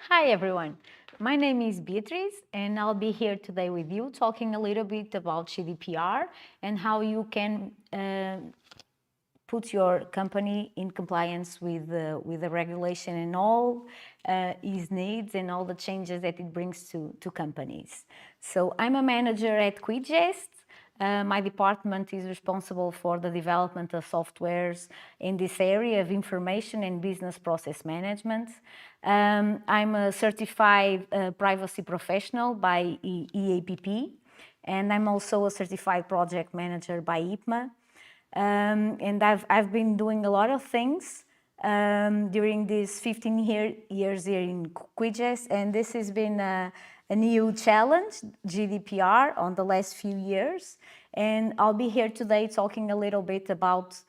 Hi everyone, my name is Beatriz and I'll be here today with you talking a little bit about GDPR and how you can put your company in compliance with the regulation and all its needs and all the changes that it brings to companies. So I'm a manager at Quidgest. My department is responsible for the development of softwares in this area of information and business process management. I'm a certified privacy professional by EAPP, and I'm also a certified project manager by IPMA. And I've been doing a lot of things during these 15 years here in Quidgest, and this has been a new challenge, GDPR, on the last few years. And I'll be here today talking a little bit about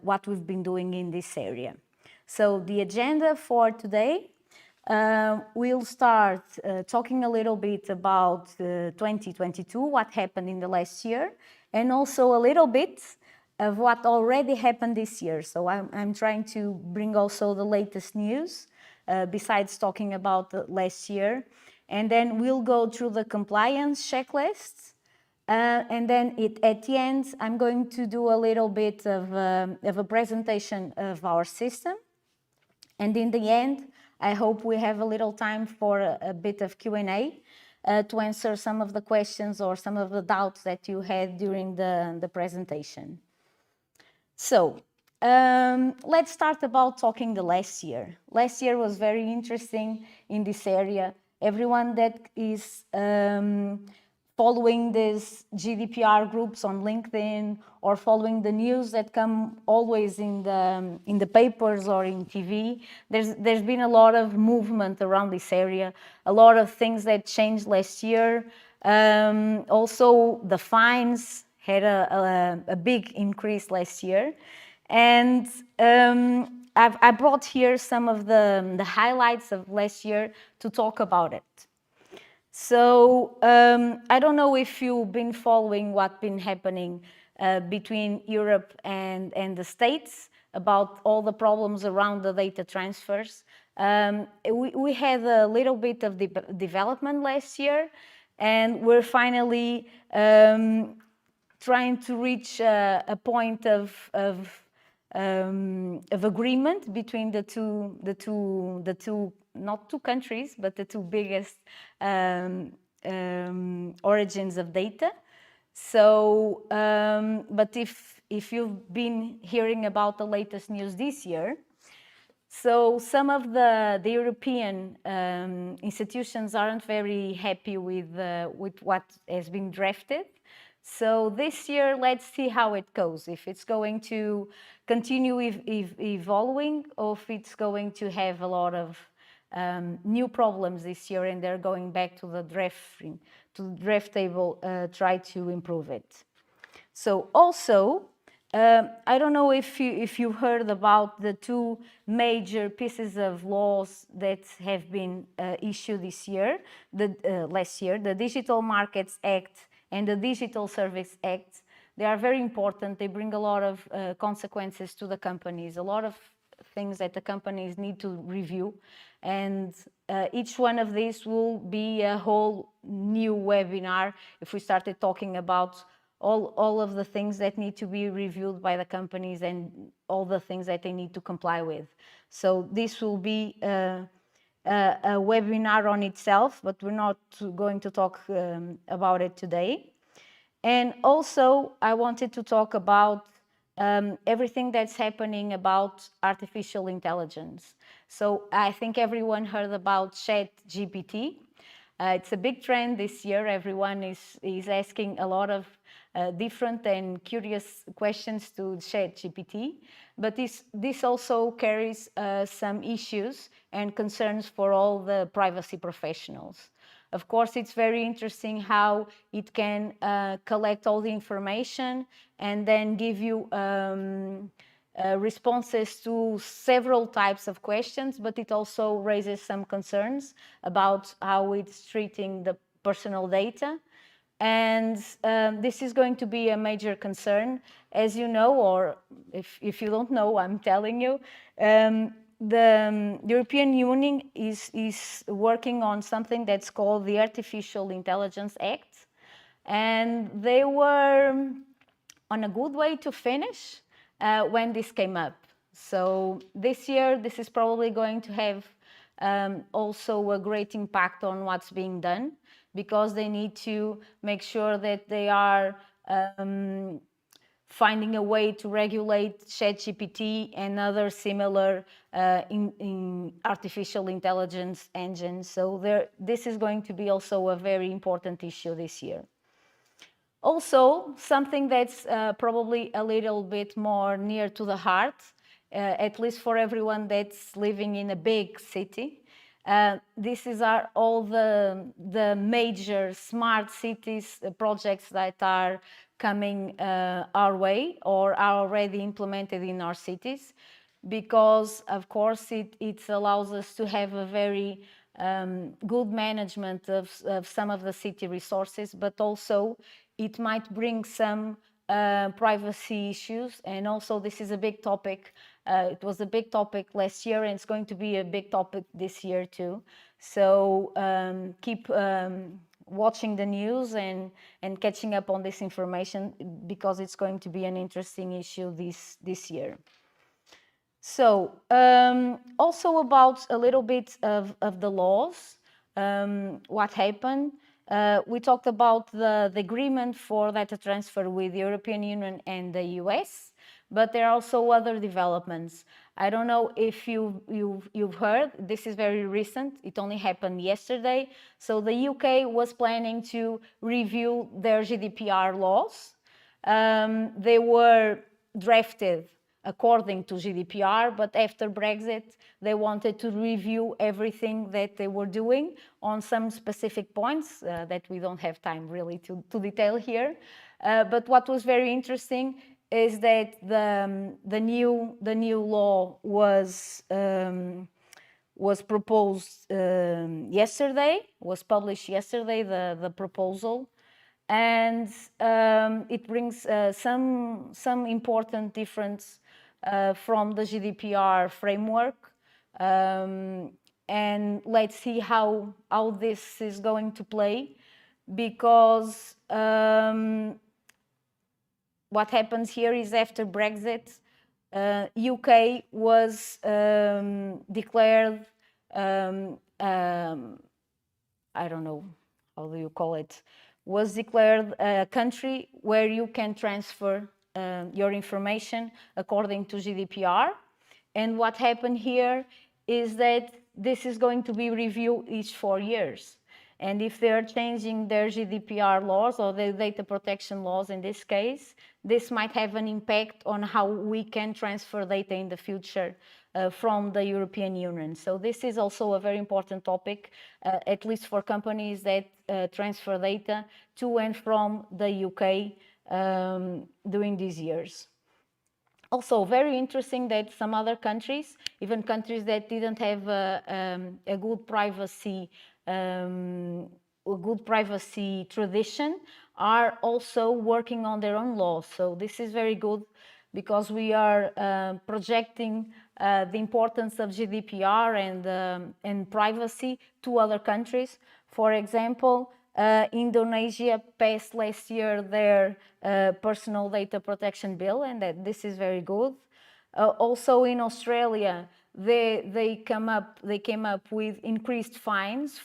what we've been doing in this area. So the agenda for today, we'll start talking a little bit about 2022, what happened in the last year, and also a little bit of what already happened this year. So I'm trying to bring also the latest news, besides talking about the last year. And then we'll go through the compliance checklists. And then at the end, I'm going to do a little bit of a presentation of our system. And in the end, I hope we have a little time for a bit of Q&A to answer some of the questions or some of the doubts that you had during the presentation. So let's start about talking the last year. Last year was very interesting in this area. Everyone that is following these GDPR groups on LinkedIn or following the news that come always in the papers or in TV, there's been a lot of movement around this area, a lot of things that changed last year. Also, the fines had a big increase last year. And I brought here some of the highlights of last year to talk about it. So I don't know if you've been following what's been happening between Europe and the States about all the problems around the data transfers. We had a little bit of development last year, and we're finally trying to reach a point of agreement between the two, not two countries, but the two biggest origins of data. So, but if you've been hearing about the latest news this year, so some of the European institutions aren't very happy with what has been drafted. So this year, let's see how it goes, if it's going to continue evolving or if it's going to have a lot of new problems this year and they're going back to the draft table, try to improve it. So also, I don't know if you've heard about the two major pieces of laws that have been issued this year, last year, the Digital Markets Act and the Digital Service Act. They are very important. They bring a lot of consequences to the companies, a lot of things that the companies need to review. And each one of these will be a whole new webinar if we started talking about all of the things that need to be reviewed by the companies and all the things that they need to comply with. So this will be a webinar on itself, but we're not going to talk about it today. And also, I wanted to talk about everything that's happening about artificial intelligence. So I think everyone heard about ChatGPT. It's a big trend this year. Everyone is asking a lot of different and curious questions to ChatGPT. But this also carries some issues and concerns for all the privacy professionals. Of course, it's very interesting how it can collect all the information and then give you responses to several types of questions, but it also raises some concerns about how it's treating the personal data. And this is going to be a major concern, as you know, or if you don't know, I'm telling you. the European Union is working on something that's called the Artificial Intelligence Act, and they were on a good way to finish when this came up. So this year, this is probably going to have also a great impact on what's being done, because they need to make sure that they are finding a way to regulate ChatGPT and other similar in artificial intelligence engines. So this is going to be also a very important issue this year. Also, something that's probably a little bit more near to the heart, at least for everyone that's living in a big city. This is all the major smart cities projects that are coming our way or are already implemented in our cities, because of course it allows us to have a very good management of some of the city resources, but also it might bring some privacy issues. And also this is a big topic. It was a big topic last year, and it's going to be a big topic this year too. So keep watching the news and catching up on this information, because it's going to be an interesting issue this year. So also about a little bit of the laws, what happened. We talked about the agreement for data transfer with the European Union and the US, but there are also other developments. I don't know if you've heard, this is very recent, it only happened yesterday. So the UK was planning to review their GDPR laws. They were drafted according to GDPR, but after Brexit, they wanted to review everything that they were doing on some specific points that we don't have time really to detail here. But what was very interesting is that the new law was proposed yesterday, was published yesterday, the proposal. And it brings some important difference from the GDPR framework. And let's see how this is going to play, because what happens here is after Brexit, UK was declared, I don't know, how do you call it, was declared a country where you can transfer your information according to GDPR. And what happened here is that this is going to be reviewed each 4 years. And if they're changing their GDPR laws or the data protection laws in this case, this might have an impact on how we can transfer data in the future from the European Union. So this is also a very important topic, at least for companies that transfer data to and from the UK during these years. Also, very interesting that some other countries, even countries that didn't have a good privacy tradition, are also working on their own laws. So this is very good, because we are projecting the importance of GDPR and privacy to other countries. For example, Indonesia passed last year their personal data protection bill, and this is very good. Also in Australia, they came up with increased fines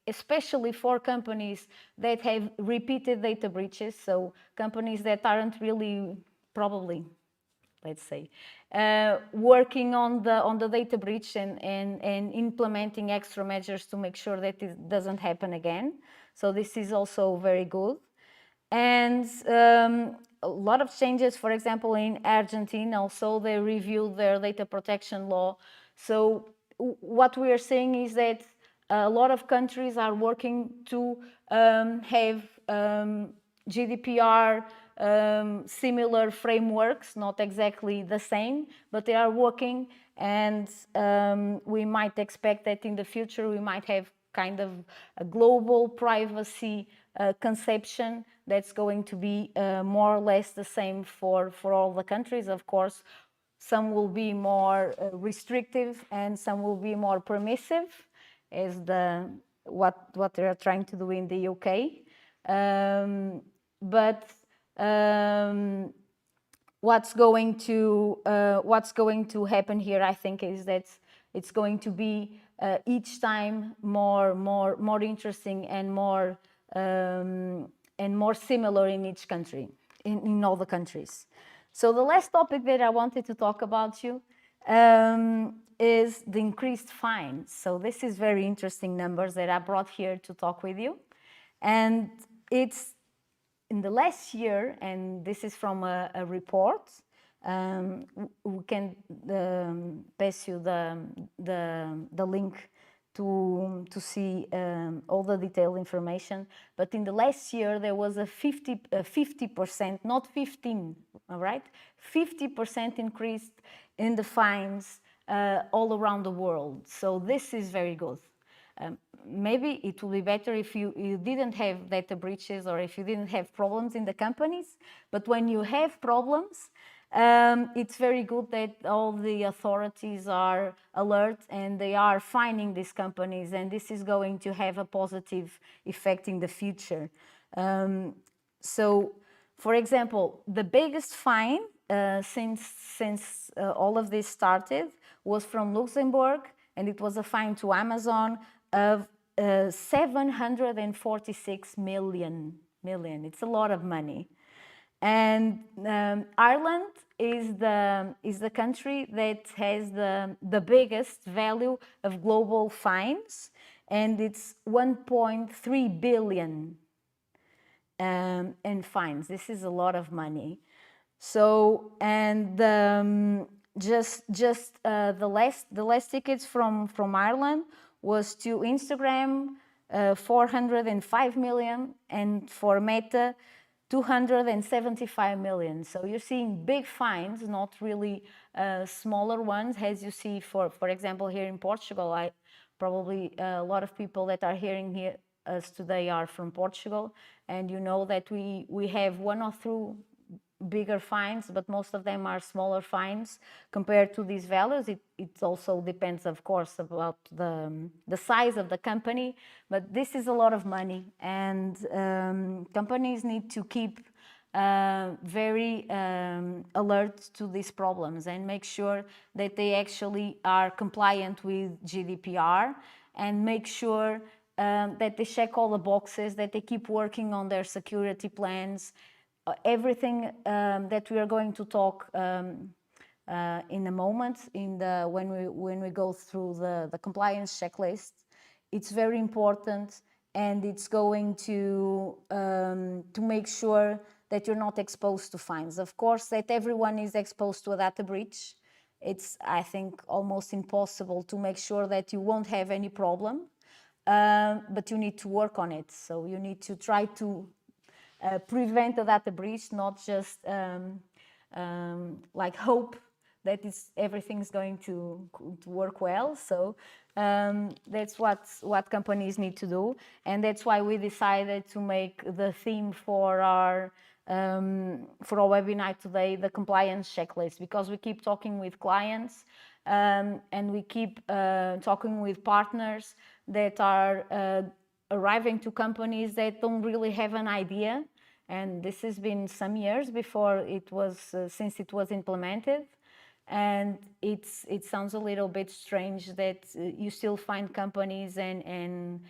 especially for companies that have repeated data breaches. So companies that aren't really probably, let's say, working on the data breach and implementing extra measures to make sure that it doesn't happen again. So this is also very good. And a lot of changes, for example, in Argentina, also they reviewed their data protection law. So what we are saying is that a lot of countries are working to have GDPR similar frameworks, not exactly the same, but they are working, and we might expect that in the future we might have kind of a global privacy conception that's going to be more or less the same for all the countries. Of course, some will be more restrictive, and some will be more permissive, as what they are trying to do in the UK. But what's going to happen here, I think, is that it's going to be each time more interesting and more similar in each country, in all the countries. So the last topic that I wanted to talk about is the increased fines. So this is very interesting numbers that I brought here to talk with you, and it's in the last year, and this is from a report. We can pass you the link to see all the detailed information. But in the last year, there was a 50%, not 15, all right? 50% increase in the fines all around the world. So this is very good. Maybe it would be better if you didn't have data breaches, or if you didn't have problems in the companies. But when you have problems, it's very good that all the authorities are alert and they are fining these companies, and this is going to have a positive effect in the future. So, for example, the biggest fine since all of this started was from Luxembourg, and it was a fine to Amazon of 746 million. It's a lot of money. And Ireland is the country that has the biggest value of global fines, and it's 1.3 billion in fines. This is a lot of money. So, and just the last tickets from Ireland was to Instagram, 405 million, and for Meta, 275 million. So you're seeing big fines, not really smaller ones, as you see, for example, here in Portugal. Probably a lot of people that are hearing us today are from Portugal, and you know that we have one or two bigger fines, but most of them are smaller fines compared to these values. It also depends, of course, about the size of the company, but this is a lot of money, and companies need to keep very alert to these problems and make sure that they actually are compliant with GDPR, and make sure that they check all the boxes, that they keep working on their security plans. Everything that we are going to talk in a moment, when we go through the compliance checklist, it's very important, and it's going to make sure that you're not exposed to fines. Of course, that everyone is exposed to a data breach. It's, I think, almost impossible to make sure that you won't have any problem, but you need to work on it. So you need to try to prevent a data breach, not just like hope that everything's going to work well. So that's what companies need to do, and that's why we decided to make the theme for our webinar today the compliance checklist, because we keep talking with clients and we keep talking with partners that are arriving to companies that don't really have an idea. And this has been some years before it was, since it was implemented. And it sounds a little bit strange that you still find companies and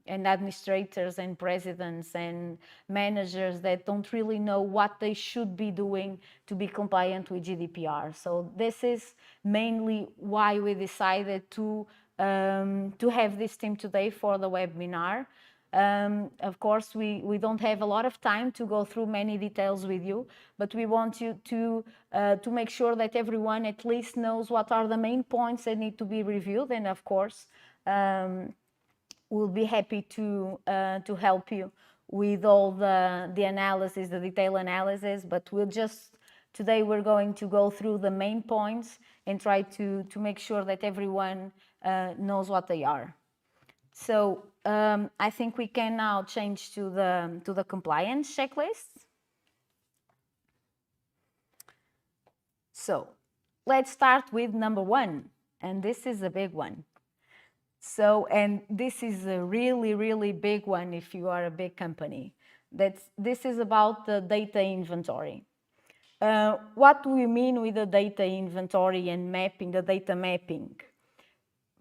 administrators and presidents and managers that don't really know what they should be doing to be compliant with GDPR. So this is mainly why we decided to have this team today for the webinar. Of course, we don't have a lot of time to go through many details with you, but we want you to make sure that everyone at least knows what are the main points that need to be reviewed. And of course, we'll be happy to help you with all the analysis, the detailed analysis. But today we're going to go through the main points and try to make sure that everyone knows what they are. So I think we can now change to the compliance checklist. So let's start with number one, and this is a big one. So, and this is a really, really big one if you are a big company. This is about the data inventory. What do we mean with the data inventory and mapping, the data mapping?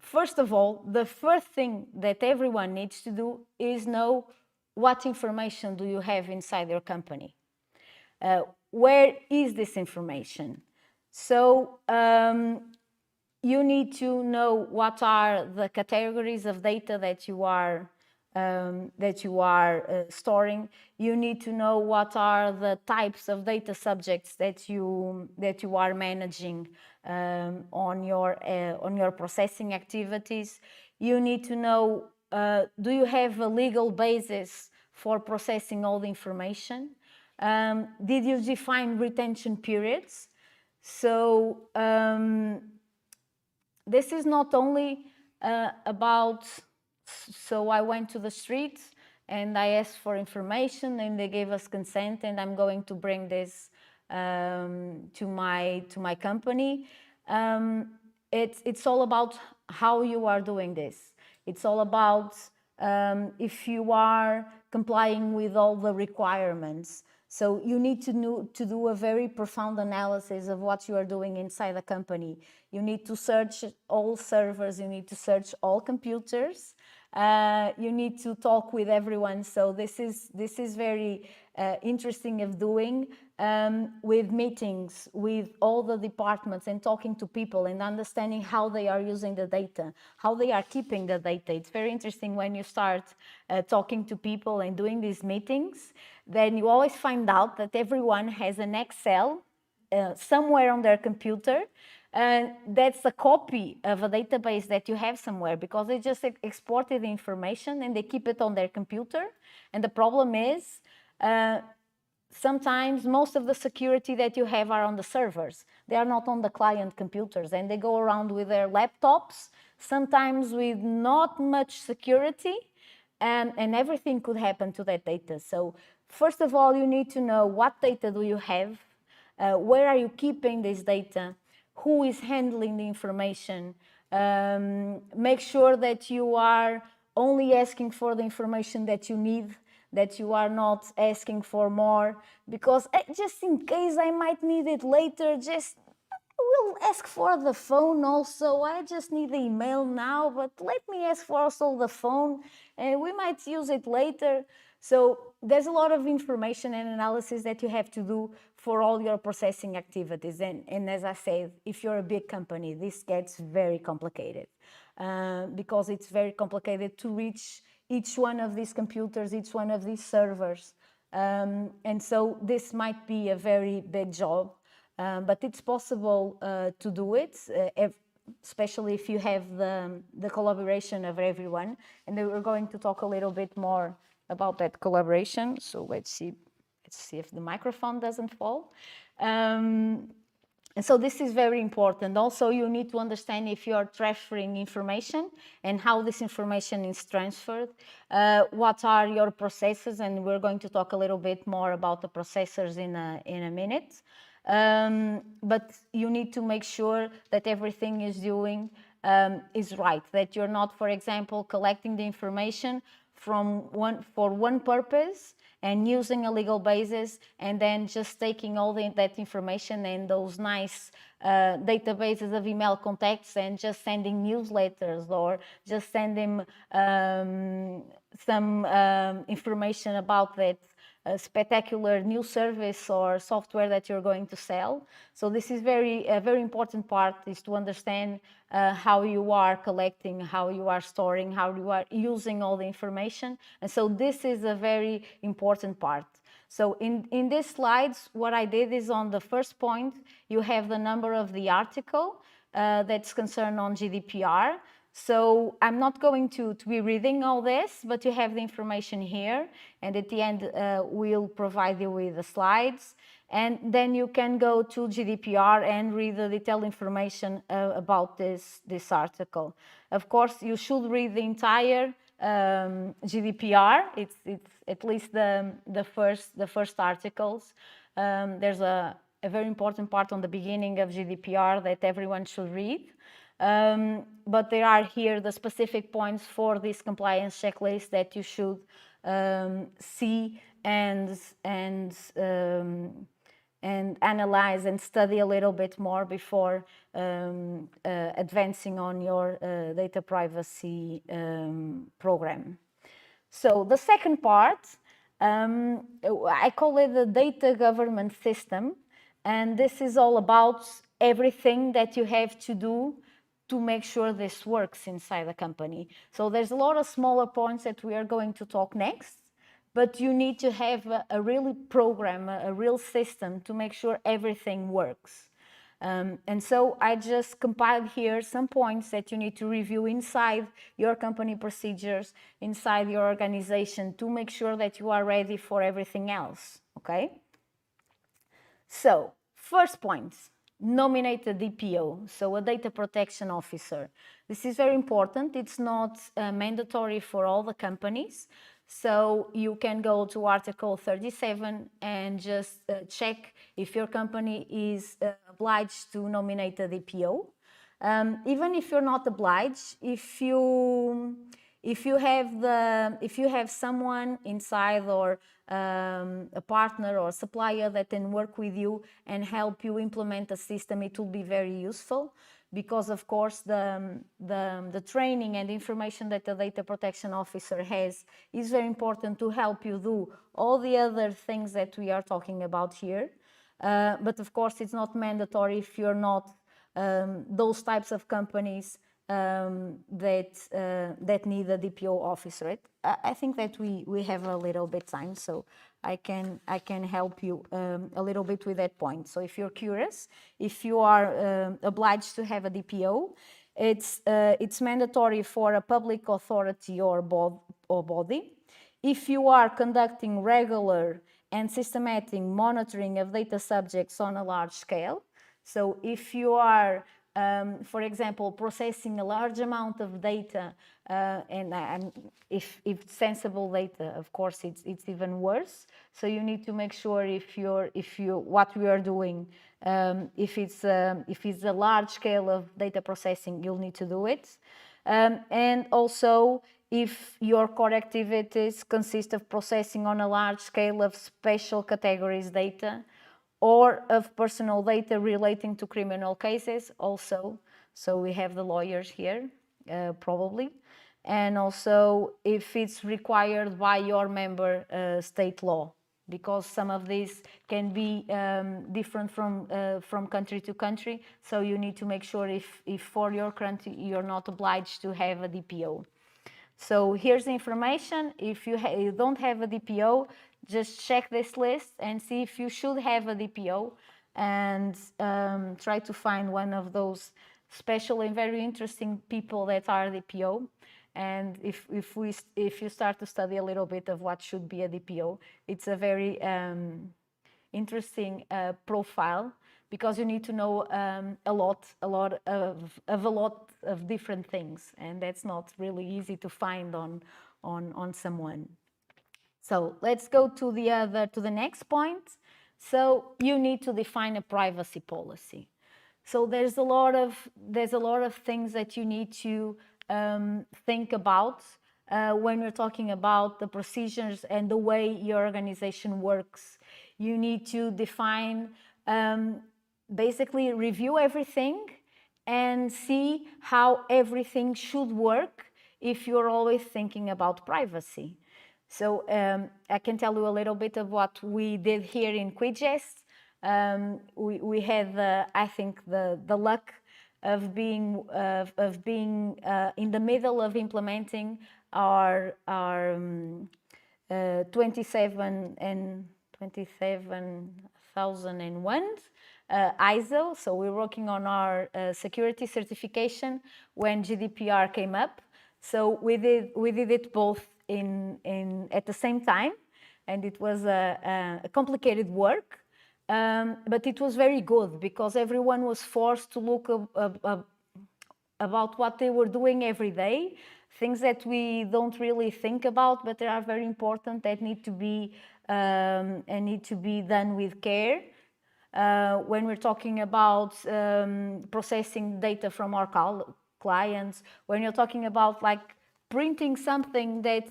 First of all, the first thing that everyone needs to do is know what information do you have inside your company. Where is this information? So you need to know what are the categories of data that you are storing. You need to know what are the types of data subjects that you are managing on your processing activities. You need to know, do you have a legal basis for processing all the information? Did you define retention periods? So this is not only about, so I went to the street and I asked for information and they gave us consent and I'm going to bring this to my company. It's all about how you are doing this. It's all about if you are complying with all the requirements. So you need to do a very profound analysis of what you are doing inside the company. You need to search all servers, you need to search all computers, you need to talk with everyone. So this is very interesting of doing with meetings with all the departments and talking to people and understanding how they are using the data, how they are keeping the data. It's very interesting when you start talking to people and doing these meetings, then you always find out that everyone has an Excel somewhere on their computer, and that's a copy of a database that you have somewhere, because they just exported the information and they keep it on their computer. And the problem is sometimes most of the security that you have are on the servers. They are not on the client computers, and they go around with their laptops, sometimes with not much security, and everything could happen to that data. So first of all, you need to know what data do you have, where are you keeping this data, who is handling the information. Make sure that you are only asking for the information that you need, that you are not asking for more, because just in case I might need it later, just will ask for the phone also. I just need the email now, but let me ask for also the phone, and we might use it later. So there's a lot of information and analysis that you have to do for all your processing activities. And as I said, if you're a big company, this gets very complicated because it's very complicated to reach each one of these computers, each one of these servers. And so this might be a very big job. But it's possible to do it, especially if you have the collaboration of everyone. And then we're going to talk a little bit more about that collaboration. So let's see if the microphone doesn't fall. And so this is very important. Also, you need to understand if you are transferring information and how this information is transferred. What are your processes? And we're going to talk a little bit more about the processors in a minute. But you need to make sure that everything is right, that you're not, for example, collecting the information for one purpose and using a legal basis, and then just taking all that information and those nice databases of email contacts and just sending newsletters or just sending some information about that spectacular new service or software that you're going to sell. So this is a very important part, is to understand how you are collecting, how you are storing, how you are using all the information. And so this is a very important part. So in these slides, what I did is, on the first point, you have the number of the article that's concerned on GDPR. So I'm not going to be reading all this, but you have the information here. And at the end, we'll provide you with the slides. And then you can go to GDPR and read the detailed information about this article. Of course, you should read the entire GDPR. It's at least the first articles. There's a very important part on the beginning of GDPR that everyone should read. But there are here the specific points for this compliance checklist that you should see and analyze and study a little bit more before advancing on your data privacy program. So the second part, I call it the data governance system, and this is all about everything that you have to do to make sure this works inside the company. So there's a lot of smaller points that we are going to talk next, but you need to have a real program, a real system to make sure everything works. And so I just compiled here some points that you need to review inside your company procedures, inside your organization, to make sure that you are ready for everything else, okay? So, first point, nominate a DPO, so a data protection officer. This is very important. It's not mandatory for all the companies. So you can go to Article 37 and just check if your company is obliged to nominate a DPO. Even if you're not obliged, if you have someone inside or a partner or supplier that can work with you and help you implement a system, it will be very useful. Because of course the training and information that the data protection officer has is very important to help you do all the other things that we are talking about here. But of course it's not mandatory if you're not those types of companies that need a DPO officer. Right? I think that we have a little bit time, so I can help you a little bit with that point. So if you're curious, if you are obliged to have a DPO, it's mandatory for a public authority or body. If you are conducting regular and systematic monitoring of data subjects on a large scale, so if you are for example, processing a large amount of data, and if sensible data, of course, it's even worse. So you need to make sure what we are doing, if it's a large scale of data processing, you'll need to do it, and also if your core activities consist of processing on a large scale of special categories data, or of personal data relating to criminal cases also. So we have the lawyers here, probably. And also if it's required by your member state law, because some of these can be different from country to country. So you need to make sure if for your country you're not obliged to have a DPO. So here's the information. If you don't have a DPO, just check this list and see if you should have a DPO, and try to find one of those special and very interesting people that are DPO. And if you start to study a little bit of what should be a DPO, it's a very interesting profile, because you need to know a lot of different things, and that's not really easy to find on someone. So let's go to the next point. So you need to define a privacy policy. So there's a lot of things that you need to think about when we're talking about the procedures and the way your organization works. You need to define, basically review everything and see how everything should work if you're always thinking about privacy. So I can tell you a little bit of what we did here in Quidgest. We had, I think, the luck of being in the middle of implementing our 27001 ISO. So we're working on our security certification when GDPR came up. So we did it both at the same time, and it was a complicated work, but it was very good because everyone was forced to look about what they were doing every day, things that we don't really think about, but they are very important, that need to be done with care. when we're talking about processing data from our clients, when you're talking about like printing something that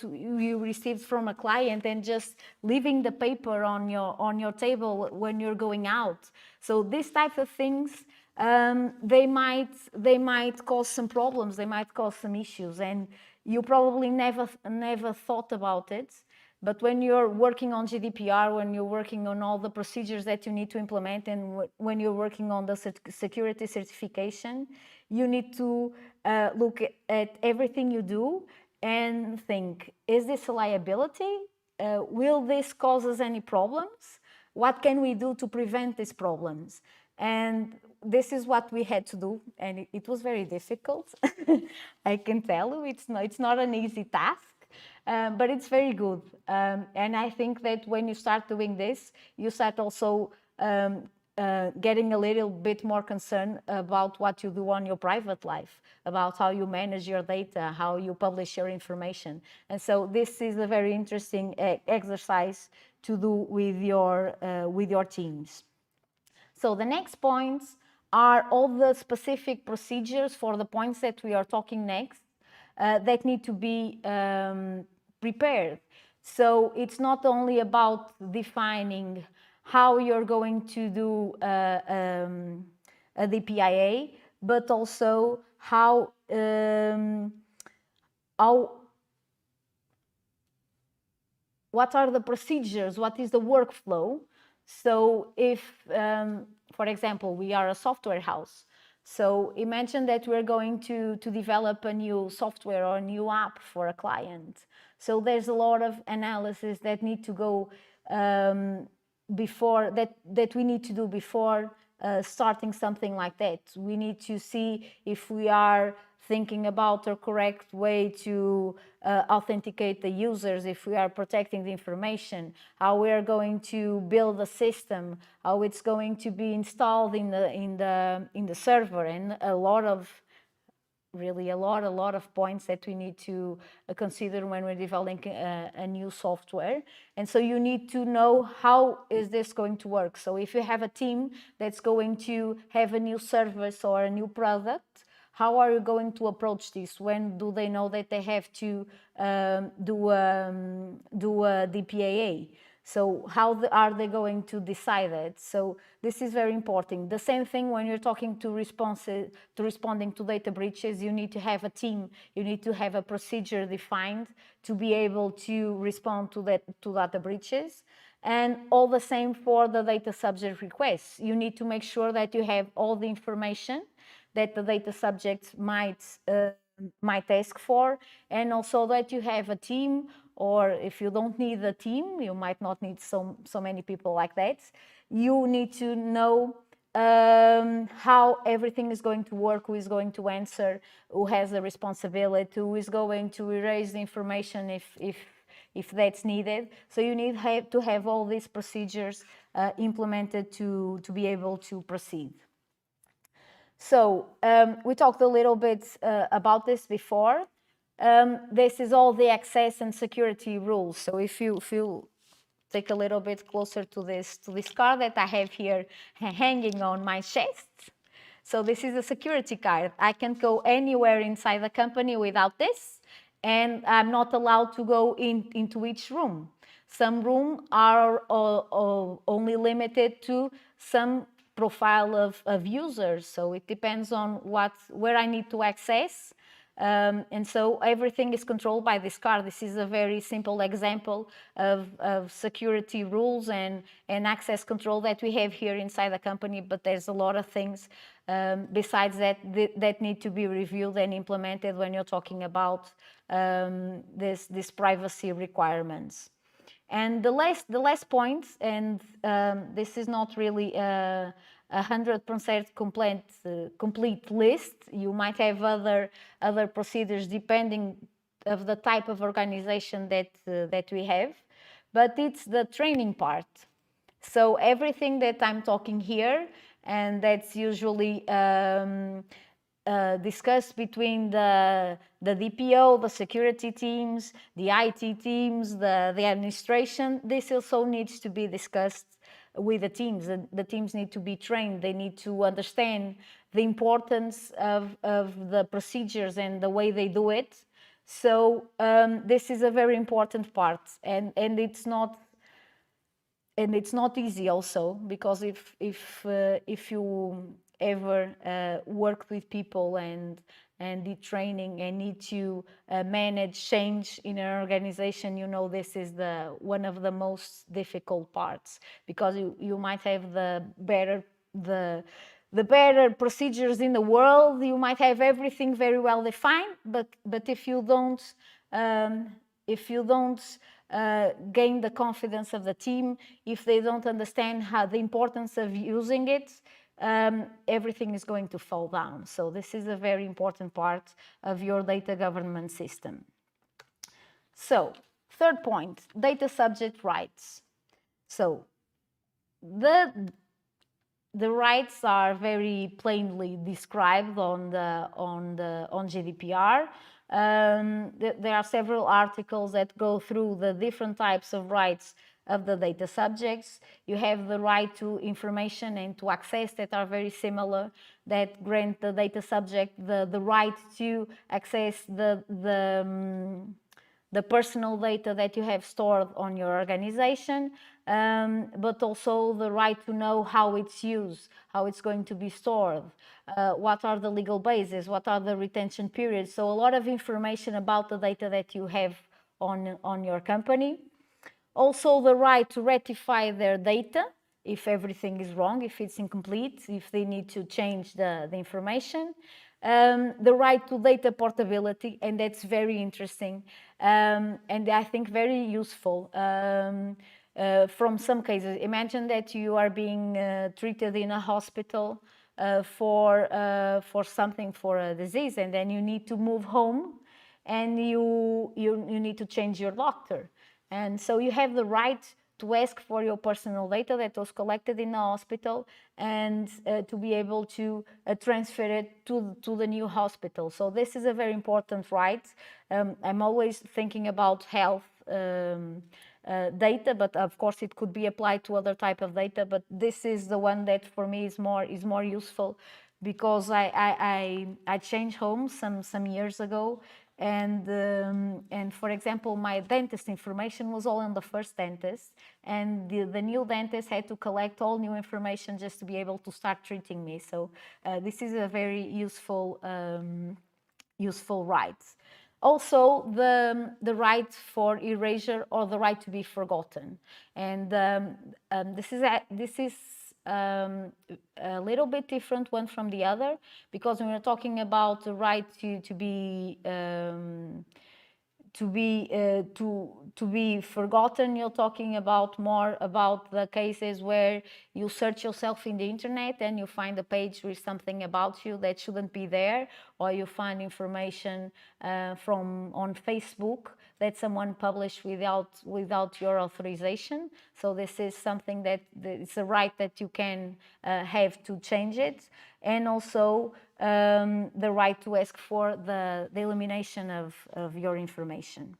you received from a client and just leaving the paper on your table when you're going out. So these type of things, they might cause some problems, they might cause some issues, and you probably never thought about it. But when you're working on GDPR, when you're working on all the procedures that you need to implement, and when you're working on the security certification, you need to look at everything you do and think, is this a liability? Will this cause us any problems? What can we do to prevent these problems? And this is what we had to do, and it was very difficult. I can tell you, it's not an easy task. But it's very good. And I think that when you start doing this, you start also getting a little bit more concerned about what you do on your private life, about how you manage your data, how you publish your information. And so this is a very interesting exercise to do with your teams. So the next points are all the specific procedures for the points that we are talking next that need to be prepared. So it's not only about defining how you're going to do a DPIA, but also how what are the procedures, what is the workflow. So if, for example, we are a software house, so imagine that we're going to develop a new software or a new app for a client. So there's a lot of analysis that need to go before, that we need to do before starting something like that. We need to see if we are thinking about the correct way to authenticate the users, if we are protecting the information, how we are going to build a system, how it's going to be installed in the server, and a lot of points that we need to consider when we're developing a new software. And so you need to know, how is this going to work? So if you have a team that's going to have a new service or a new product, how are you going to approach this? When do they know that they have to do a DPAA? So how are they going to decide it? So this is very important. The same thing when you're talking to responding to data breaches, you need to have a team, you need to have a procedure defined to be able to respond to data breaches. And all the same for the data subject requests. You need to make sure that you have all the information that the data subject might ask for, and also that you have a team, or if you don't need a team, you might not need so many people like that. You need to know how everything is going to work, who is going to answer, who has the responsibility, who is going to erase the information if that's needed. So you need to have all these procedures implemented to be able to proceed. So we talked a little bit about this before. This is all the access and security rules. So if you take a little bit closer to this card that I have here hanging on my chest. So this is a security card. I can't go anywhere inside the company without this, and I'm not allowed to go into each room. Some rooms are only limited to some profile of users, so it depends on where I need to access. And so everything is controlled by this card. This is a very simple example of security rules and access control that we have here inside the company, but there's a lot of things besides that need to be reviewed and implemented when you're talking about this privacy requirements. And the last point, and this is not really 100% complete list. You might have other procedures depending of the type of organization that we have, but it's the training part. So everything that I'm talking here, and that's usually discussed between the DPO, the security teams, the IT teams, the administration. This also needs to be discussed with the teams. The teams need to be trained. They need to understand the importance of the procedures and the way they do it. So this is a very important part, and it's not easy also, because if you ever worked with people and did training and need to manage change in an organization, you know, this is one of the most difficult parts, because you might have the better procedures in the world, you might have everything very well defined, but if you don't gain the confidence of the team, if they don't understand the importance of using it, everything is going to fall down. So this is a very important part of your data governance system. So, third point, data subject rights. So the rights are very plainly described on GDPR. There are several articles that go through the different types of rights of the data subjects. You have the right to information and to access that are very similar, that grant the data subject the right to access the personal data that you have stored on your organization, but also the right to know how it's used, how it's going to be stored, what are the legal bases, what are the retention periods. So a lot of information about the data that you have on your company. Also the right to rectify their data if everything is wrong, if it's incomplete, if they need to change the information. The right to data portability, and that's very interesting, and I think very useful. From some cases, imagine that you are being treated in a hospital for something, for a disease, and then you need to move home, and you need to change your doctor. And so you have the right to ask for your personal data that was collected in the hospital, and to be able to transfer it to the new hospital. So this is a very important right. I'm always thinking about health data, but of course it could be applied to other type of data, but this is the one that for me is more useful, because I changed homes some years ago, and for example, my dentist information was all on the first dentist, and the new dentist had to collect all new information just to be able to start treating me. So this is a very useful right. Also, the right for erasure, or the right to be forgotten, and this is a little bit different one from the other, because when we're talking about the right to be forgotten, you're talking about more about the cases where you search yourself in the internet and you find a page with something about you that shouldn't be there, or you find information on Facebook that someone published without your authorization. So this is something that it's a right that you can have to change it, and also the right to ask for the elimination of your information.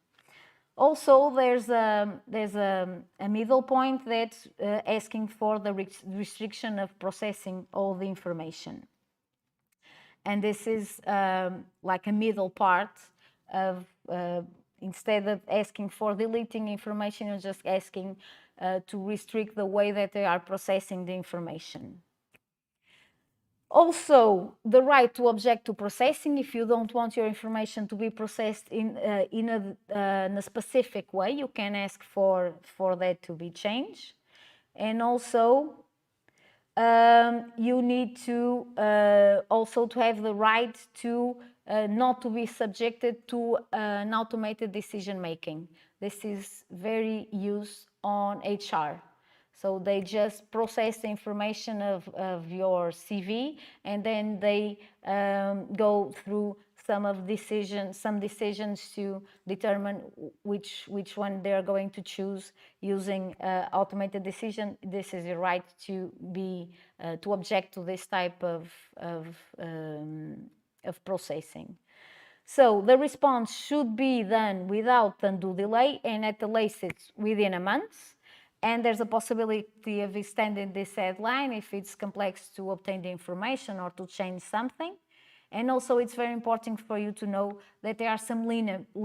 Also, there's a middle point that's asking for the restriction of processing all the information. And this is like a middle part of, instead of asking for deleting information, you're just asking to restrict the way that they are processing the information. Also, the right to object to processing. If you don't want your information to be processed in a specific way, you can ask for that to be changed. And also, you need to also to have the right to not to be subjected to an automated decision making. This is very used on HR. So they just process the information of your CV, and then they go through some decisions to determine which one they're going to choose using automated decision. This is your right to be to object to this type of processing. So the response should be done without undue delay, and at the latest within a month. And there's a possibility of extending this deadline if it's complex to obtain the information or to change something. And also it's very important for you to know that there are some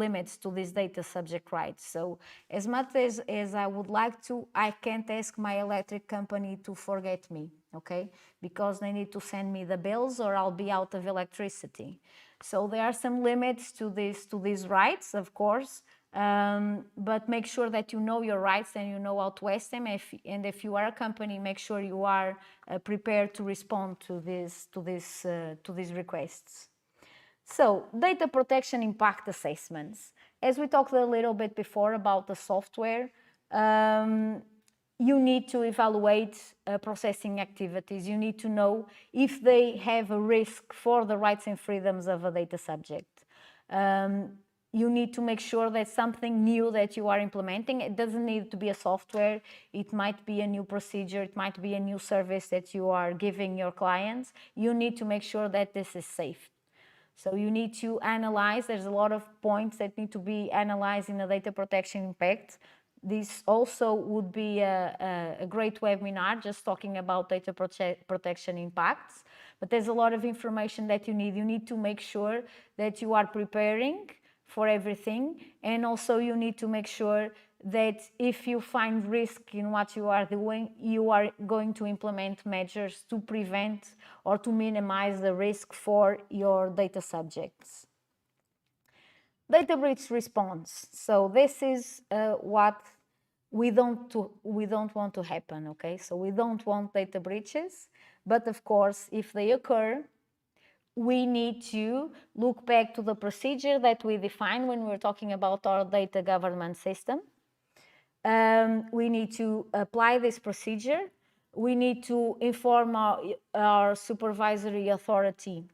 limits to this data subject rights. So as much as I would like to, I can't ask my electric company to forget me, okay? Because they need to send me the bills or I'll be out of electricity. So there are some limits to these rights, of course, but make sure that you know your rights and you know how to ask them. And if you are a company, make sure you are prepared to respond to these requests. So, data protection impact assessments. As we talked a little bit before about the software, you need to evaluate processing activities. You need to know if they have a risk for the rights and freedoms of a data subject. You need to make sure that something new that you are implementing, it doesn't need to be a software, it might be a new procedure, it might be a new service that you are giving your clients. You need to make sure that this is safe. So you need to analyze, there's a lot of points that need to be analyzed in a data protection impact. This also would be a great webinar just talking about data protection impacts. But there's a lot of information that you need. You need to make sure that you are preparing for everything, and also you need to make sure that if you find risk in what you are doing, you are going to implement measures to prevent or to minimize the risk for your data subjects. Data breach response. So this is what we don't want to happen, okay? So we don't want data breaches, but of course, if they occur, we need to look back to the procedure that we defined when we were talking about our data governance system. We need to apply this procedure. We need to inform our supervisory authority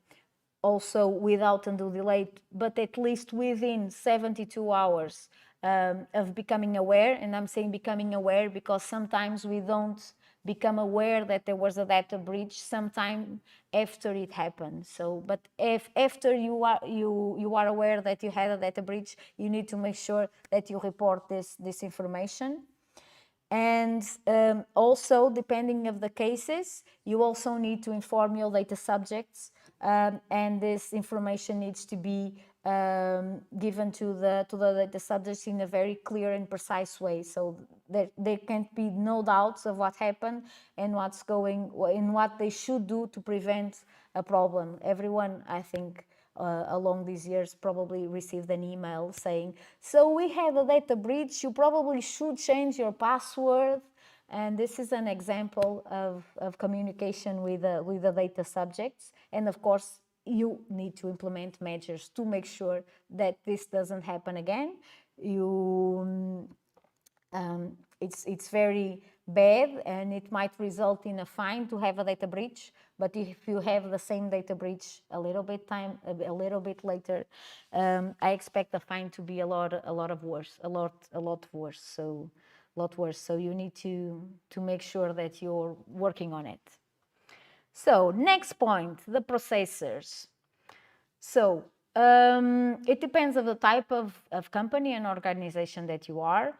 also without undue delay, but at least within 72 hours of becoming aware. And I'm saying becoming aware because sometimes we don't become aware that there was a data breach sometime after it happened. So, but if after you are aware that you had a data breach, you need to make sure that you report this information. And also, depending of the cases, you also need to inform your data subjects, and this information needs to be given to the data subjects in a very clear and precise way, so that there can't be no doubts of what happened and what they should do to prevent a problem. Everyone, I think, along these years probably received an email saying, so we had a data breach, you probably should change your password. And this is an example of communication with the data subjects. And of course, you need to implement measures to make sure that this doesn't happen again. It's very bad and it might result in a fine to have a data breach, but if you have the same data breach a little bit later, I expect the fine to be a lot worse. So you need to make sure that you're working on it. So next point, the processors. So it depends on the type of company and organization that you are.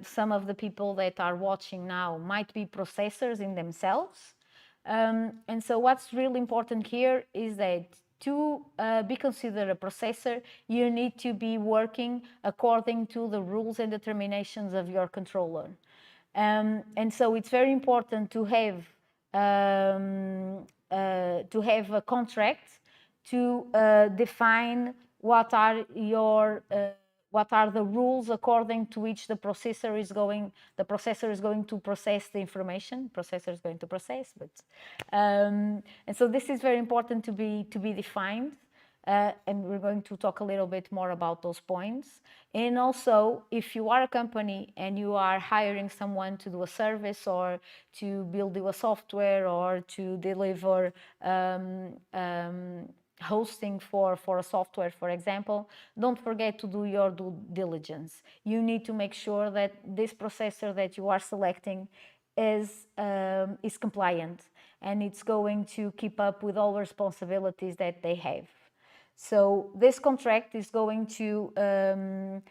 Some of the people that are watching now might be processors in themselves. And so what's really important here is that to be considered a processor, you need to be working according to the rules and determinations of your controller. And so it's very important to have a contract to define what are the rules according to which the processor is going to process the information. Processor is going to process, but and so this is very important to be defined. And we're going to talk a little bit more about those points. And also, if you are a company and you are hiring someone to do a service or to build you a software or to deliver hosting for a software, for example, don't forget to do your due diligence. You need to make sure that this processor that you are selecting is compliant and it's going to keep up with all responsibilities that they have. So this contract is going to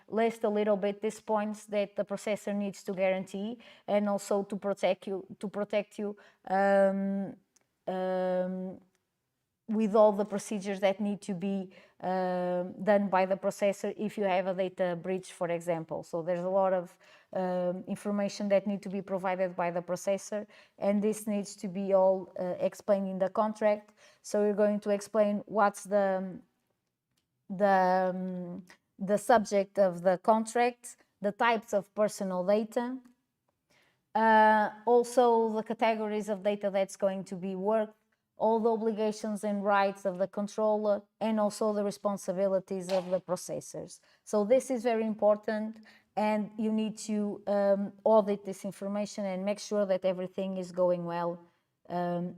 list a little bit these points that the processor needs to guarantee, and also to protect you with all the procedures that need to be done by the processor if you have a data breach, for example. So there's a lot of information that need to be provided by the processor, and this needs to be all explained in the contract. So we're going to explain what's the subject of the contract, the types of personal data, also the categories of data that's going to be worked, all the obligations and rights of the controller, and also the responsibilities of the processors. So this is very important, and you need to audit this information and make sure that everything is going well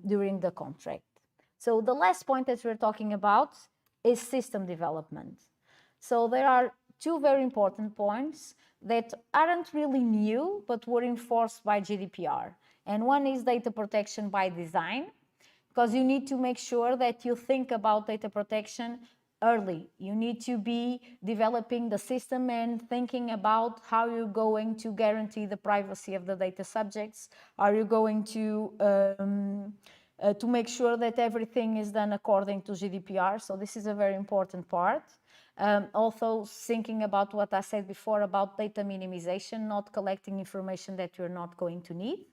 during the contract. So the last point that we're talking about is system development. So there are two very important points that aren't really new, but were enforced by GDPR. And one is data protection by design, because you need to make sure that you think about data protection early. You need to be developing the system and thinking about how you're going to guarantee the privacy of the data subjects. Are you going to make sure that everything is done according to GDPR? So this is a very important part. Also thinking about what I said before about data minimization, not collecting information that you're not going to need.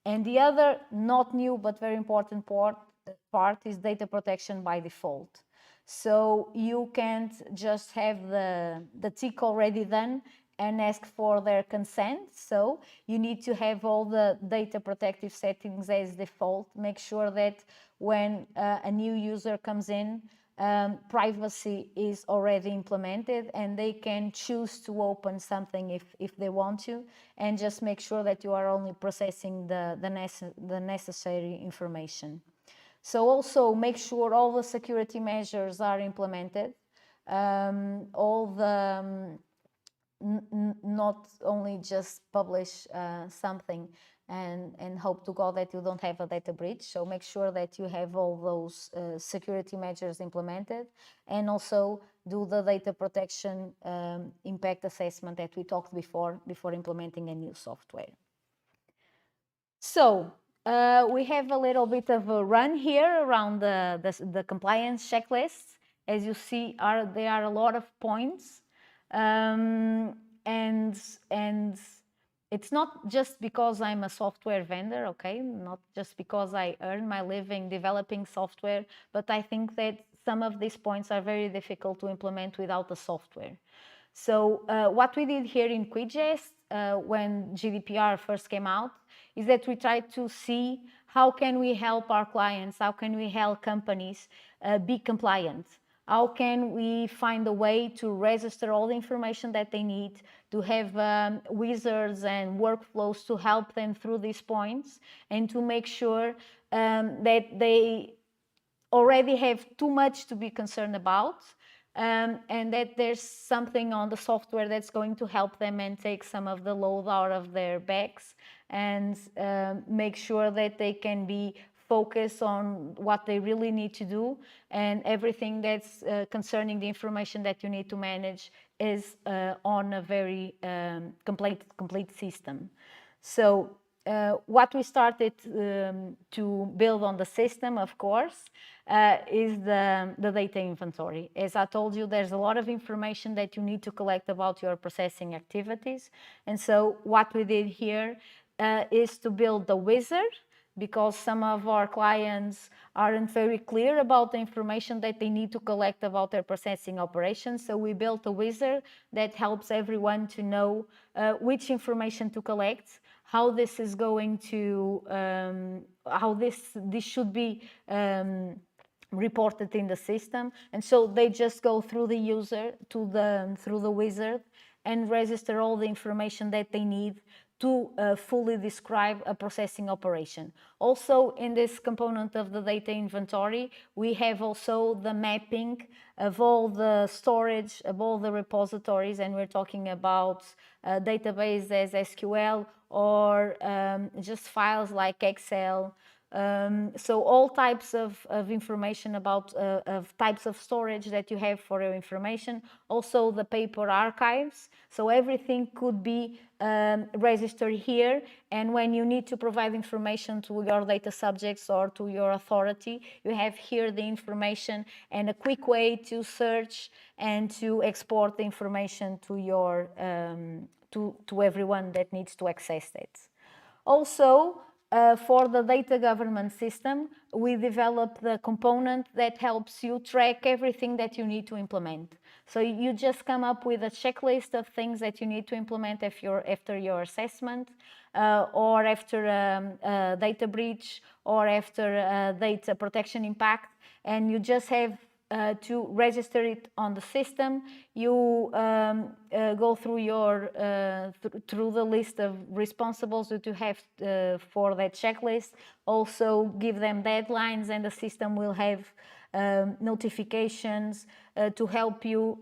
And the other, not new but very important part is data protection by default. So you can't just have the tick already done and ask for their consent. So you need to have all the data protective settings as default. Make sure that when a new user comes in, privacy is already implemented, and they can choose to open something if they want to, and just make sure that you are only processing the necessary information. So also make sure all the security measures are implemented, all the not only just publish something and hope to God that you don't have a data breach. So make sure that you have all those security measures implemented, and also do the data protection impact assessment that we talked before implementing a new software. So we have a little bit of a run here around the compliance checklist. As you see, there are a lot of points. And it's not just because I'm a software vendor, okay? Not just because I earn my living developing software, but I think that some of these points are very difficult to implement without the software. So what we did here in Quidgest when GDPR first came out is that we tried to see how can we help our clients, how can we help companies be compliant. How can we find a way to register all the information that they need, to have wizards and workflows to help them through these points, and to make sure that they already have too much to be concerned about, and that there's something on the software that's going to help them and take some of the load out of their backs, and make sure that they can be focused on what they really need to do, and everything that's concerning the information that you need to manage is on a very complete system. So what we started to build on the system, of course, is the data inventory. As I told you, there's a lot of information that you need to collect about your processing activities. And so what we did here is to build the wizard, because some of our clients aren't very clear about the information that they need to collect about their processing operations. So we built a wizard that helps everyone to know which information to collect, how this is going to, how this should be reported in the system. And so they just go through the user through the wizard and register all the information that they need to fully describe a processing operation. Also, in this component of the data inventory, we have also the mapping of all the storage, of all the repositories, and we're talking about databases as SQL or just files like Excel, So all types of information about of types of storage that you have for your information. Also the paper archives. So everything could be registered here, and when you need to provide information to your data subjects or to your authority, you have here the information and a quick way to search and to export the information to your to everyone that needs to access it. Also, for the data governance system, we developed the component that helps you track everything that you need to implement. So you just come up with a checklist of things that you need to implement after your assessment, or after a data breach, or after a data protection impact, and you just have to register it on the system. You go through your through the list of responsibles that you have for that checklist. Also give them deadlines, and the system will have notifications to help you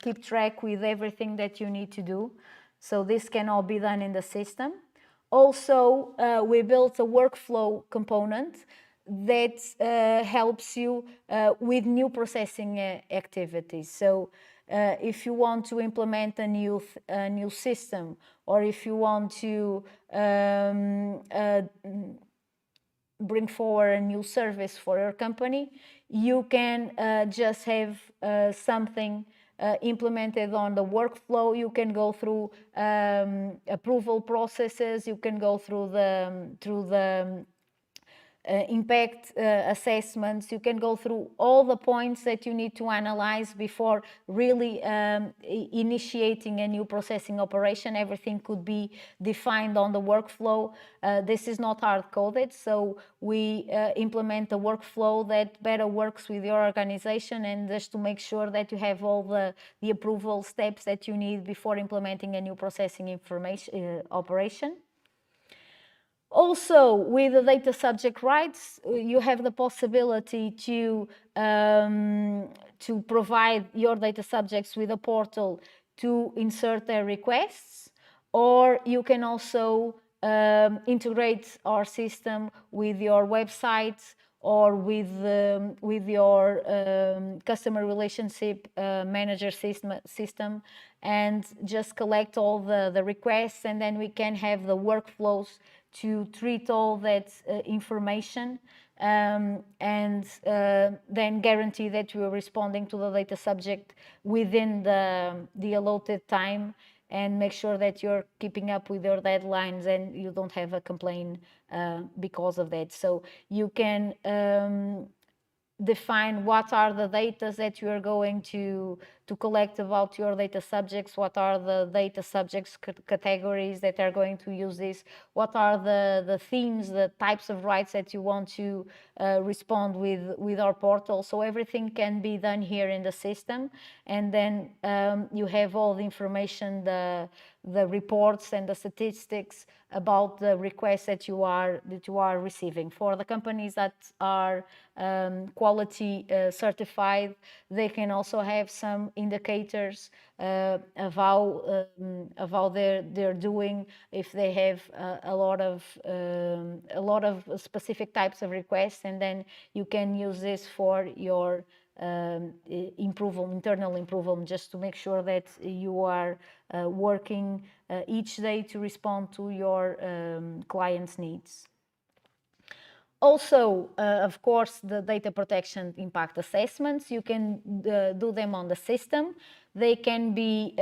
keep track with everything that you need to do. So this can all be done in the system. Also, we built a workflow component that helps you with new processing activities. So if you want to implement a new system, or if you want to bring forward a new service for your company, you can just have something implemented on the workflow. You can go through approval processes. You can go through the impact assessments. You can go through all the points that you need to analyze before really initiating a new processing operation. Everything could be defined on the workflow. This is not hard-coded, so we implement a workflow that better works with your organization, and just to make sure that you have all the approval steps that you need before implementing a new processing information operation. Also, with the data subject rights, you have the possibility to provide your data subjects with a portal to insert their requests, or you can also integrate our system with your website or with your customer relationship manager system, and just collect all the requests, and then we can have the workflows to treat all that information, and then guarantee that you are responding to the data subject within the allotted time, and make sure that you're keeping up with your deadlines and you don't have a complaint because of that. So you can define what are the data that you are going to collect about your data subjects, what are the data subjects categories that are going to use this, what are the themes, the types of rights that you want to respond with our portal. So everything can be done here in the system, and then you have all the information, the reports and the statistics about the requests that you are receiving. For the companies that are quality certified, they can also have some indicators of how they're doing, if they have a lot of specific types of requests, and then you can use this for your internal improvement, just to make sure that you are working each day to respond to your clients' needs. Also, of course, the data protection impact assessments, you can do them on the system. They can be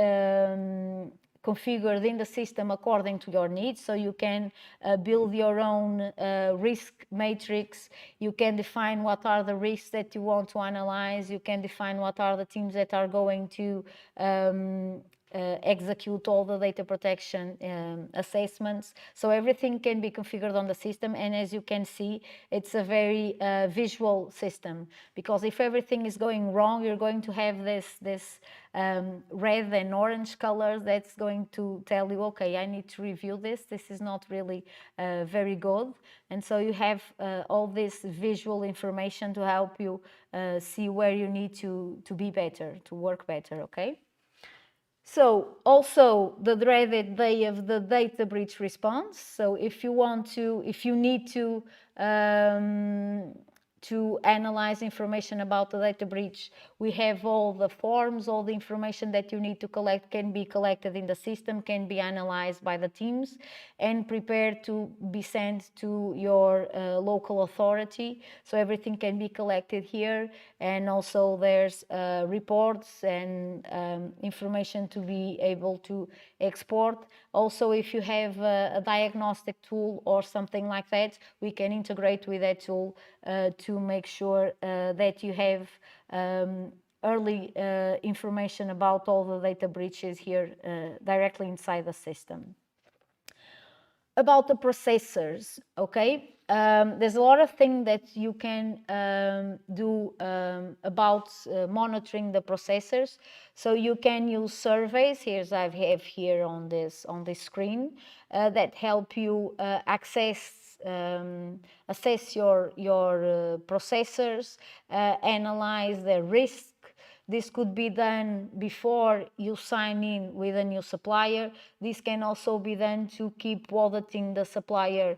configured in the system according to your needs. So you can build your own risk matrix. You can define what are the risks that you want to analyze. You can define what are the teams that are going to execute all the data protection assessments. So everything can be configured on the system, and as you can see, it's a very visual system, because if everything is going wrong, you're going to have this red and orange colors that's going to tell you, okay, I need to review this. This is not really very good. And so you have all this visual information to help you see where you need to be better, to work better, okay? So also the dreaded day of the data breach response. So if you need to analyze information about the data breach, we have all the forms, all the information that you need to collect can be collected in the system, can be analyzed by the teams and prepared to be sent to your local authority. So everything can be collected here, and also there's reports and information to be able to export. Also, if you have a diagnostic tool or something like that, we can integrate with that tool to make sure that you have early information about all the data breaches here directly inside the system. About the processors, okay? There's a lot of things that you can do about monitoring the processors. So you can use surveys. Here's I have here on this screen that help you assess your processors, analyze the risk. This could be done before you sign in with a new supplier. This can also be done to keep auditing the supplier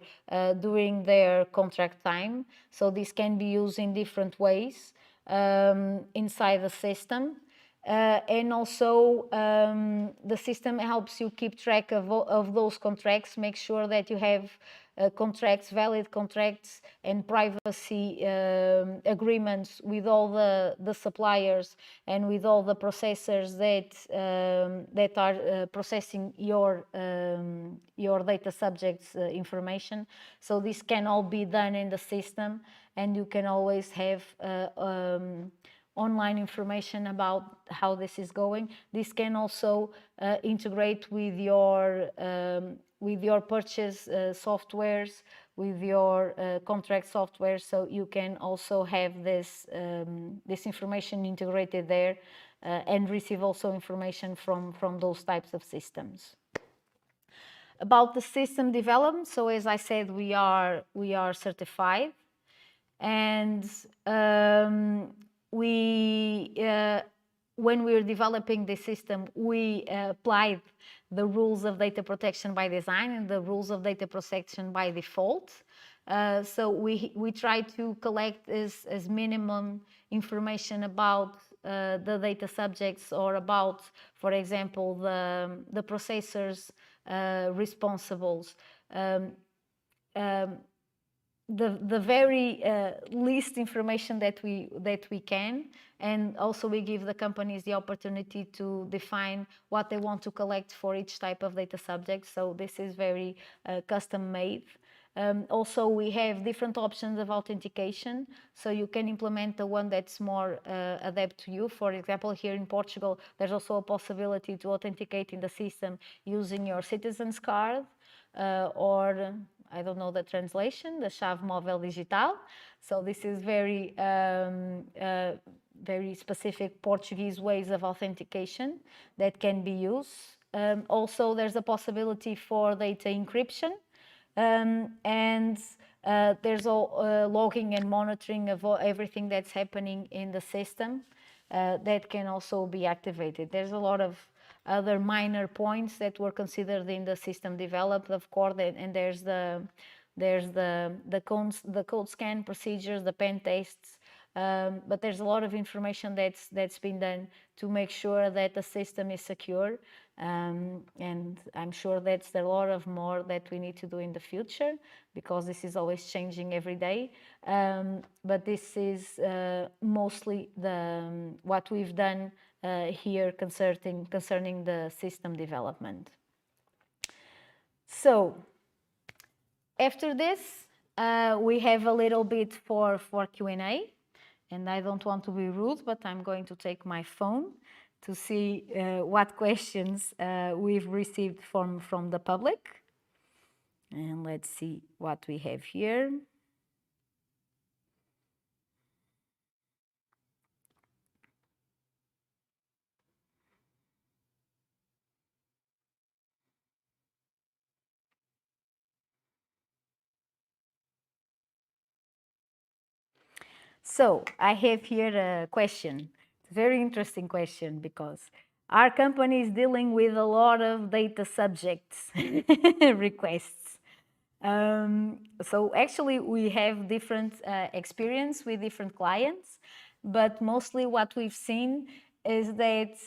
during their contract time. So this can be used in different ways inside the system. And also the system helps you keep track of those contracts, make sure that you have contracts, valid contracts and privacy agreements with all the suppliers and with all the processors that are processing your data subjects information. So this can all be done in the system, and you can always have online information about how this is going. This can also integrate with your purchase softwares, with your contract software, so you can also have this information integrated there and receive also information from those types of systems. About the system development, so as I said, we are certified, and when we were developing the system, we applied the rules of data protection by design and the rules of data protection by default. So we try to collect as minimum information about the data subjects, or about, for example, the processors responsibles. The very least information that we can, and also we give the companies the opportunity to define what they want to collect for each type of data subject. So this is very custom made. Also, we have different options of authentication, so you can implement the one that's more adapt to you. For example, here in Portugal, there's also a possibility to authenticate in the system using your citizen's card, or I don't know the translation, the chave móvel digital. So this is very very specific Portuguese ways of authentication that can be used. Also, there's a possibility for data encryption, and there's logging and monitoring of everything that's happening in the system that can also be activated. There's a lot of other minor points that were considered in the system developed, of course, and there's the code scan procedures, the pen tests, but there's a lot of information that's been done to make sure that the system is secure, and I'm sure that's a lot of more that we need to do in the future, because this is always changing every day. But this is mostly what we've done here concerning the system development. So after this, we have a little bit for Q&A, and I don't want to be rude, but I'm going to take my phone to see what questions we've received from the public. And let's see what we have here. So I have here a question. It's a very interesting question, because Our company is dealing with a lot of data subjects requests. So actually we have different experience with different clients, but mostly what we've seen is that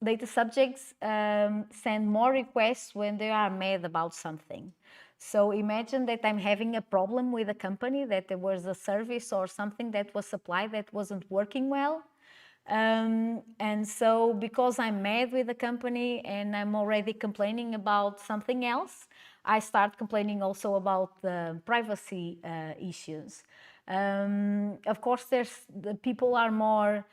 data subjects send more requests when they are mad about something. So imagine that I'm having a problem with a company, that there was a service or something that was supplied that wasn't working well. And so because I'm mad with the company and I'm already complaining about something else, I start complaining also about the privacy issues. Of course, the people are more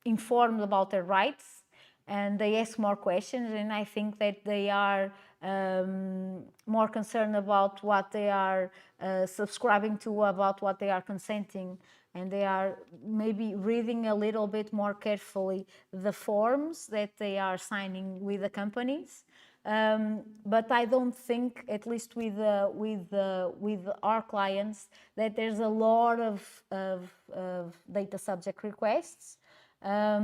informed about their rights and they ask more questions, and I think that they are more concerned about what they are subscribing to, about what they are consenting, and they are maybe reading a little bit more carefully the forms that they are signing with the companies. But I don't think, at least with our clients, that there's a lot of data subject requests. There's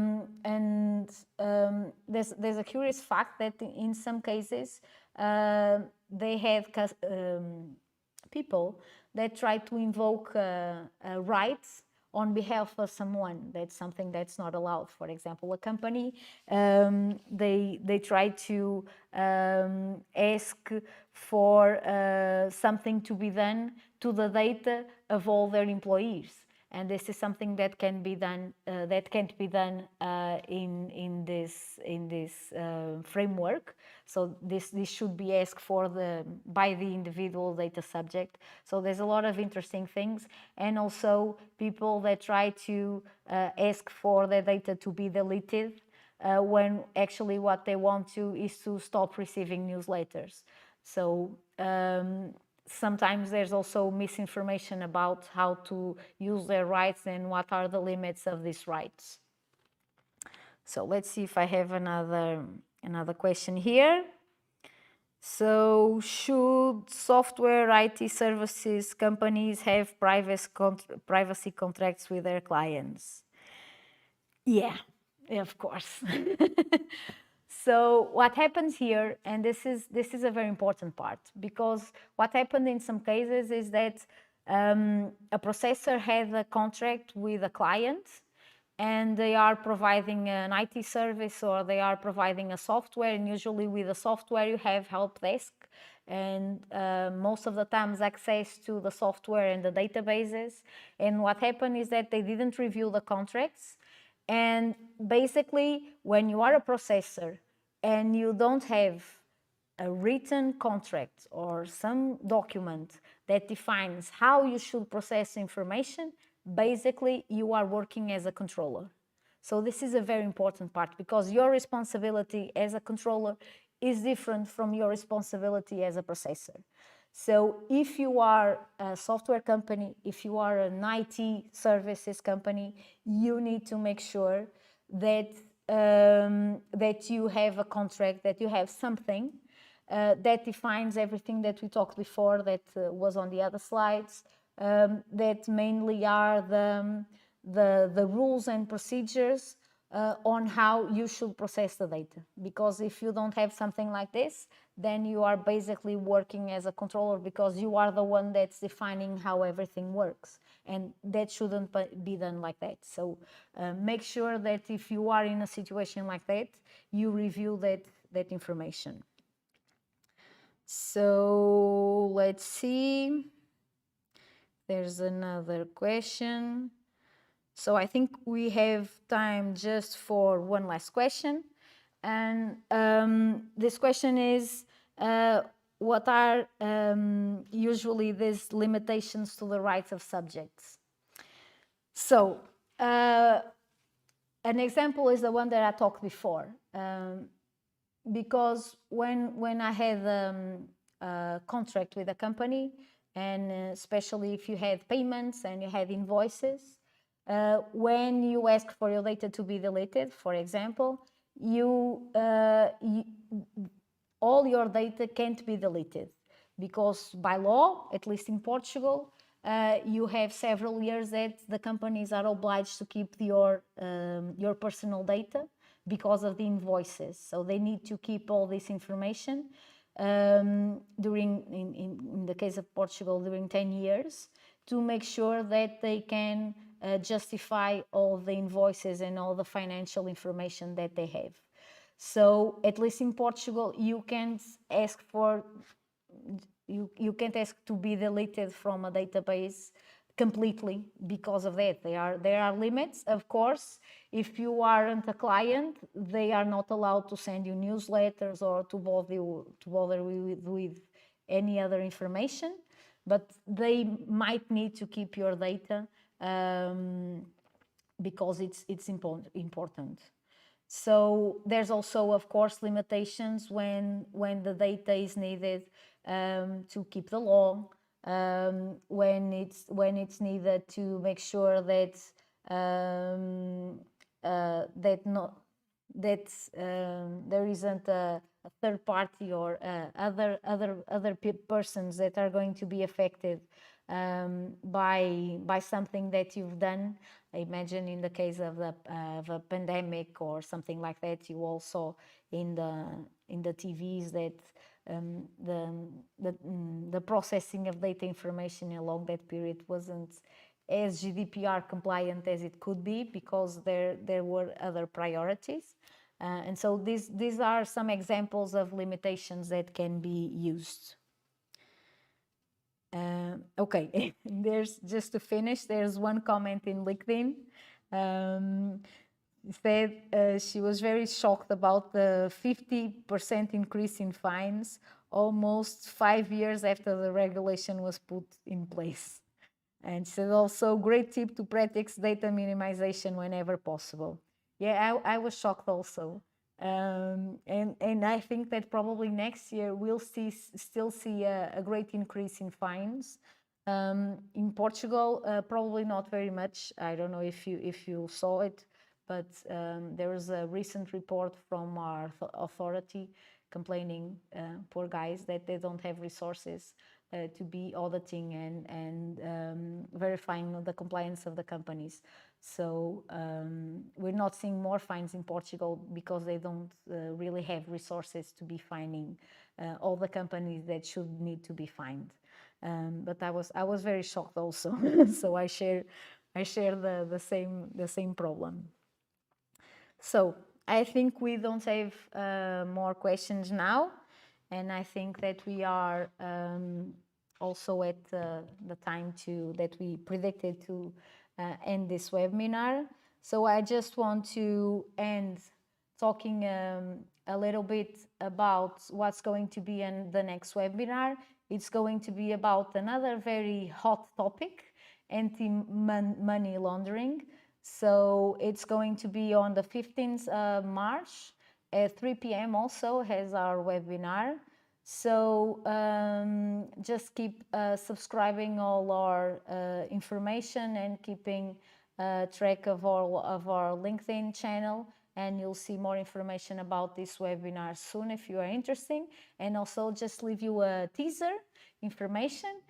a curious fact that in some cases they have people that try to invoke rights on behalf of someone. That's something that's not allowed. For example, a company, they try to ask for something to be done to the data of all their employees. And this is something that can be done, that can't be done in this framework. So this should be asked for by the individual data subject. So there's a lot of interesting things, and also people that try to ask for their data to be deleted when actually what they want to is to stop receiving newsletters. So sometimes there's also misinformation about how to use their rights and what are the limits of these rights. So let's see if I have another question here. So should software IT services companies have privacy contracts with their clients? Yeah, of course. So what happens here, and this is a very important part, because what happened in some cases is that a processor had a contract with a client and they are providing an IT service or they are providing a software, and usually with the software you have help desk and most of the times access to the software and the databases. And what happened is that they didn't review the contracts, and basically when you are a processor and you don't have a written contract or some document that defines how you should process information, basically you are working as a controller. So this is a very important part, because your responsibility as a controller is different from your responsibility as a processor. So if you are a software company, if you are an IT services company, you need to make sure that that you have a contract, that you have something that defines everything that we talked before, that was on the other slides, that mainly are the rules and procedures on how you should process the data. Because if you don't have something like this, then you are basically working as a controller, because you are the one that's defining how everything works. And that shouldn't be done like that. So make sure that if you are in a situation like that, you review that information. So let's see. There's another question. So I think we have time just for one last question. And this question is, what are usually these limitations to the rights of subjects? So an example is the one that I talked before. Because when I had a contract with a company, and especially if you had payments and you had invoices, when you ask for your data to be deleted, for example, all your data can't be deleted, because by law, at least in Portugal, you have several years that the companies are obliged to keep your personal data because of the invoices. So they need to keep all this information in the case of Portugal, during 10 years, to make sure that they can justify all the invoices and all the financial information that they have. So at least in Portugal, you can't ask to be deleted from a database completely because of that. There are limits, of course. If you aren't a client, they are not allowed to send you newsletters or to bother with any other information, but they might need to keep your data because it's important. So there's also, of course, limitations when the data is needed to keep the law, when it's needed to make sure that there isn't a third party or other persons that are going to be affected by something that you've done. I imagine in the case of a pandemic or something like that, you also in the TVs that the processing of data information along that period wasn't as GDPR compliant as it could be because there were other priorities. And so these are some examples of limitations that can be used. Okay, there's just to finish, there's one comment in LinkedIn. Said she was very shocked about the 50% increase in fines almost 5 years after the regulation was put in place. And she said also, great tip to practice data minimization whenever possible. Yeah, I was shocked also. And I think that probably next year we'll still see a great increase in fines. In Portugal, probably not very much. I don't know if you saw it, but there was a recent report from our authority complaining, poor guys, that they don't have resources to be auditing and verifying the compliance of the companies. So we're not seeing more fines in Portugal because they don't really have resources to be fining all the companies that should need to be fined. But I was very shocked also. So I share the same problem. So I think we don't have more questions now, and I think that we are also at the time that we predicted to end this webinar. So I just want to end talking a little bit about what's going to be in the next webinar. It's going to be about another very hot topic, anti-money laundering. So it's going to be on the 15th of March at 3 p.m. also has our webinar. So just keep subscribing all our information and keeping track of all of our LinkedIn channel, and you'll see more information about this webinar soon if you are interested. And also just leave you a teaser information.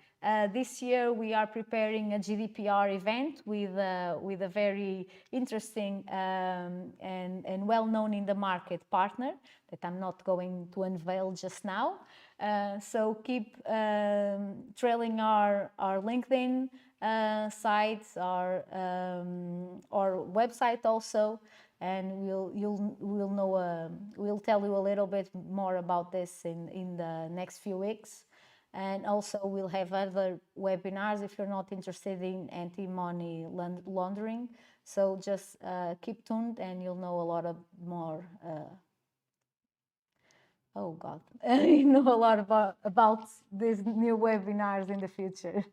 This year we are preparing a GDPR event with a very interesting and well-known in the market partner that I'm not going to unveil just now. So keep trailing our LinkedIn sites, our website also, and we'll tell you a little bit more about this in the next few weeks. And also we'll have other webinars if you're not interested in anti-money laundering. So just keep tuned and you'll know a lot of more. Oh God, you know a lot about these new webinars in the future.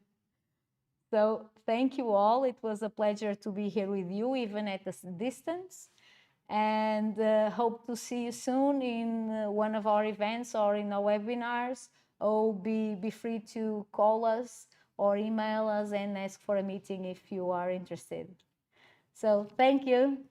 So thank you all. It was a pleasure to be here with you, even at a distance. And hope to see you soon in one of our events or in our webinars. Or be free to call us or email us and ask for a meeting if you are interested. So thank you.